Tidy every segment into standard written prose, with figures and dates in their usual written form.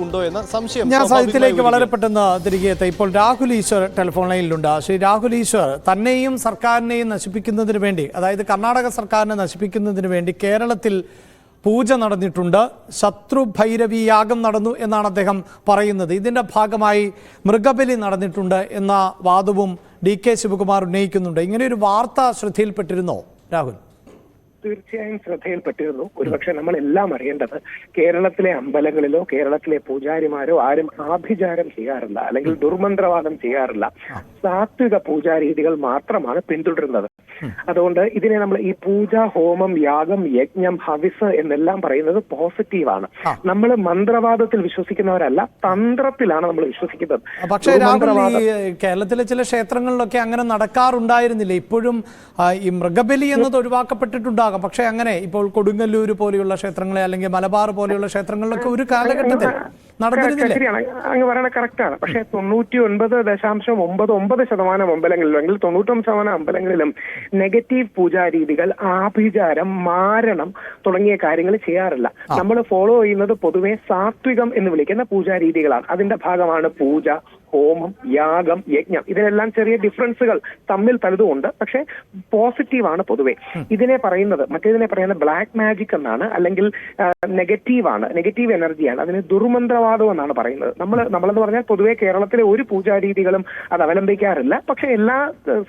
ഉണ്ടോ എന്ന സംശയം ഞാൻ സാഹിത്യത്തിലേക്ക് വളരെ പെട്ടെന്ന് തിരികെ എത്താം. ഇപ്പോൾ രാഹുൽ ഈശ്വർ ടെലിഫോൺ ലൈനിലുണ്ട്. ശ്രീ രാഹുൽ ഈശ്വർ, തന്നെയും സർക്കാരിനെയും നശിപ്പിക്കുന്നതിന് വേണ്ടി, അതായത് കർണാടക സർക്കാരിനെ നശിപ്പിക്കുന്നതിന് വേണ്ടി കേരളത്തിൽ പൂജ നടന്നിട്ടുണ്ട്, ശത്രുഭൈരവി യാഗം നടന്നു എന്നാണ് അദ്ദേഹം പറയുന്നത്. ഇതിൻ്റെ ഭാഗമായി മൃഗബലി നടന്നിട്ടുണ്ട് എന്ന വാദവും DK ശിവകുമാർ ഉന്നയിക്കുന്നുണ്ട്. ഇങ്ങനെയൊരു വാർത്ത ശ്രദ്ധയിൽപ്പെട്ടിരുന്നോ രാഹുൽ? തീർച്ചയായും ശ്രദ്ധയിൽപ്പെട്ടിരുന്നു. ഒരുപക്ഷെ നമ്മൾ എല്ലാം അറിയേണ്ടത് കേരളത്തിലെ അമ്പലങ്ങളിലോ കേരളത്തിലെ പൂജാരിമാരോ ആരും ആഭിചാരം ചെയ്യാറില്ല, അല്ലെങ്കിൽ ദുർമന്ത്രവാദം ചെയ്യാറില്ല. സാത്വിക പൂജാരീതികൾ മാത്രമാണ് പിന്തുടരുന്നത്. അതുകൊണ്ട് ഇതിനെ നമ്മൾ ഈ പൂജ, ഹോമം, യാഗം, യജ്ഞം, ഹവിസ് എന്നെല്ലാം പറയുന്നത് പോസിറ്റീവാണ്. നമ്മൾ മന്ത്രവാദത്തിൽ വിശ്വസിക്കുന്നവരല്ല, തന്ത്രത്തിലാണ് നമ്മൾ വിശ്വസിക്കുന്നത്. പക്ഷേ രാഹുൽ, കേരളത്തിലെ ചില ക്ഷേത്രങ്ങളിലൊക്കെ അങ്ങനെ നടക്കാറുണ്ടായിരുന്നില്ല. ഇപ്പോഴും ഈ മൃഗബലി എന്നത് ഒഴിവാക്കപ്പെട്ടിട്ടുണ്ടാകും. പക്ഷെ അങ്ങനെ ഇപ്പോൾ കൊടുങ്ങല്ലൂർ പോലെയുള്ള ക്ഷേത്രങ്ങളെ അല്ലെങ്കിൽ മലബാർ പോലെയുള്ള ക്ഷേത്രങ്ങളിലൊക്കെ ഒരു കാലഘട്ടത്തിൽ നടന്നിരുന്നില്ല. ശരിയാണ്, അങ്ങ് പറയണ കറക്റ്റാണ്. പക്ഷെ 99.99% അമ്പലങ്ങളിലും അല്ലെങ്കിൽ 99% അമ്പലങ്ങളിലും നെഗറ്റീവ് പൂജാരീതികൾ, ആഭിചാരം, മാരണം തുടങ്ങിയ കാര്യങ്ങൾ ചെയ്യാറില്ല. നമ്മൾ ഫോളോ ചെയ്യുന്നത് പൊതുവെ സാത്വികം എന്ന് വിളിക്കുന്ന പൂജാരീതികളാണ്. അതിന്റെ ഭാഗമാണ് പൂജ, ഹോമം, യാഗം, യജ്ഞം. ഇതിനെല്ലാം ചെറിയ ഡിഫറൻസുകൾ തമ്മിൽ പലതും ഉണ്ട്. പക്ഷെ പോസിറ്റീവാണ് പൊതുവെ. മറ്റേതിനെ പറയുന്നത് ബ്ലാക്ക് മാജിക് എന്നാണ്, അല്ലെങ്കിൽ നെഗറ്റീവാണ്, നെഗറ്റീവ് എനർജിയാണ്. അതിന് ദുർമന്ത്രവാദം എന്നാണ് പറയുന്നത്. നമ്മളെന്ന് പറഞ്ഞാൽ പൊതുവെ കേരളത്തിലെ ഒരു പൂജാരീതികളും അത് അവലംബിക്കാറില്ല. പക്ഷെ എല്ലാ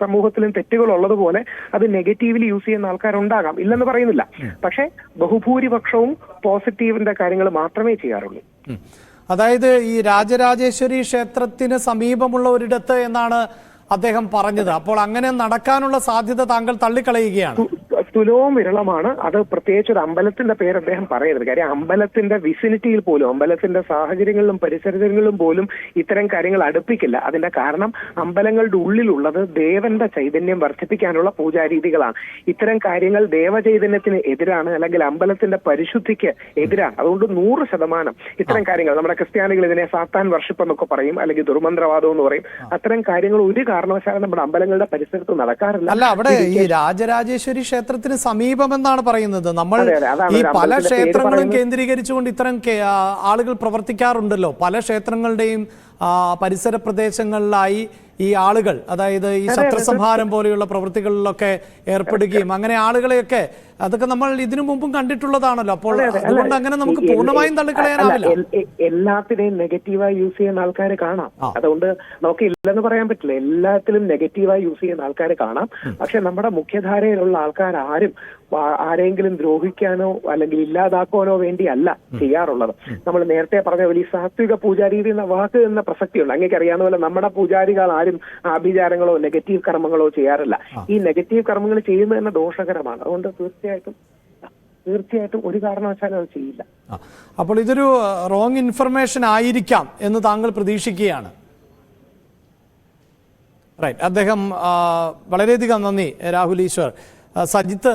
സമൂഹത്തിലും തെറ്റുകൾ ഉള്ളതുപോലെ അത് നെഗറ്റീവ്ലി യൂസ് ചെയ്യുന്ന ആൾക്കാരുണ്ടാകാം, ഇല്ലെന്ന് പറയുന്നില്ല. പക്ഷെ ബഹുഭൂരിപക്ഷവും പോസിറ്റീവിന്റെ കാര്യങ്ങൾ മാത്രമേ ചെയ്യാറുള്ളൂ. അതായത് ഈ രാജരാജേശ്വരി ക്ഷേത്രത്തിന് സമീപമുള്ള ഒരിടത്ത് എന്നാണ് അദ്ദേഹം പറഞ്ഞത്. അപ്പോൾ അങ്ങനെ നടക്കാനുള്ള സാധ്യത താങ്കൾ തള്ളിക്കളയുകയാണ്? തുലവും വിരളമാണ്. അത് പ്രത്യേകിച്ച് ഒരു അമ്പലത്തിന്റെ പേര് അദ്ദേഹം പറയരുത്. കാര്യം അമ്പലത്തിന്റെ വിസിനിറ്റിയിൽ പോലും, അമ്പലത്തിന്റെ സാഹചര്യങ്ങളിലും പരിസരങ്ങളിലും പോലും ഇത്തരം കാര്യങ്ങൾ അടുപ്പിക്കില്ല. അതിന്റെ കാരണം അമ്പലങ്ങളുടെ ഉള്ളിലുള്ളത് ദേവന്റെ ചൈതന്യം വർദ്ധിപ്പിക്കാനുള്ള പൂജാരീതികളാണ്. ഇത്തരം കാര്യങ്ങൾ ദേവചൈതന്യത്തിന് എതിരാണ്, അല്ലെങ്കിൽ അമ്പലത്തിന്റെ പരിശുദ്ധിക്ക് എതിരാണ്. അതുകൊണ്ട് 100% ഇത്തരം കാര്യങ്ങൾ, നമ്മുടെ ക്രിസ്ത്യാനികൾ ഇതിനെ സാത്താൻ വർഷിപ്പ് എന്നൊക്കെ പറയും, അല്ലെങ്കിൽ ദുർമന്ത്രവാദം എന്ന് പറയും. അത്തരം കാര്യങ്ങൾ ഒരു കാരണവശാലും നമ്മുടെ അമ്പലങ്ങളുടെ പരിസരത്ത് നടക്കാറില്ല. അല്ല, അവിടെ ഈ രാജരാജേശ്വരി ക്ഷേത്രത്തിന് സമീപം എന്നാണ് പറയുന്നത്. നമ്മൾ ഈ പല ക്ഷേത്രങ്ങളും കേന്ദ്രീകരിച്ചുകൊണ്ട് ഇത്തരം ആളുകൾ പ്രവർത്തിക്കാറുണ്ടല്ലോ. പല ക്ഷേത്രങ്ങളുടെയും പരിസര പ്രദേശങ്ങളിലായി ഈ ആളുകൾ, അതായത് ഈ ശത്രുസംഹാരം പോലെയുള്ള പ്രവൃത്തികളിലൊക്കെ ഏർപ്പെടുകയും അങ്ങനെ ആളുകളെയൊക്കെ, അതൊക്കെ നമ്മൾ ഇതിനു മുമ്പും കണ്ടിട്ടുള്ളതാണല്ലോ. അപ്പോൾ അതുകൊണ്ട് അങ്ങനെ നമുക്ക് പൂർണ്ണമായും തള്ളിക്കളയാനാവില്ല. എല്ലാത്തിനെയും നെഗറ്റീവായി യൂസ് ചെയ്യുന്ന ആൾക്കാരെ കാണാം. അതുകൊണ്ട് നമുക്ക് ഇല്ലെന്ന് പറയാൻ പറ്റില്ല. എല്ലാത്തിലും നെഗറ്റീവായി യൂസ് ചെയ്യുന്ന ആൾക്കാരെ കാണാം. പക്ഷെ നമ്മുടെ മുഖ്യധാരയിലുള്ള ആൾക്കാർ ആരെങ്കിലും ദ്രോഹിക്കാനോ അല്ലെങ്കിൽ ഇല്ലാതാക്കാനോ വേണ്ടിയല്ല ചെയ്യാറുള്ളത്. നമ്മൾ നേരത്തെ പറഞ്ഞ പോലെ ഈ സാത്വിക പൂജാരീതി എന്ന വാക്ക് എന്ന പ്രസക്തിയുണ്ട്. അങ്ങേക്ക് അറിയാവുന്ന പോലെ നമ്മുടെ പൂജാരികൾ ആരും ആഭിചാരങ്ങളോ നെഗറ്റീവ് കർമ്മങ്ങളോ ചെയ്യാറില്ല. ഈ നെഗറ്റീവ് കർമ്മങ്ങൾ ചെയ്യുന്നത് തന്നെ ദോഷകരമാണ്. അതുകൊണ്ട് തീർച്ചയായിട്ടും ഒരു കാരണവശാലും അത് ചെയ്യില്ല. അപ്പോൾ ഇതൊരു റോങ് ഇൻഫർമേഷൻ ആയിരിക്കാം എന്ന് താങ്കൾ പ്രതീക്ഷിക്കുകയാണ്? റൈറ്റ്. അദ്ദേഹം വളരെയധികം നന്ദി രാഹുൽ ഈശ്വർ. സജിത്ത്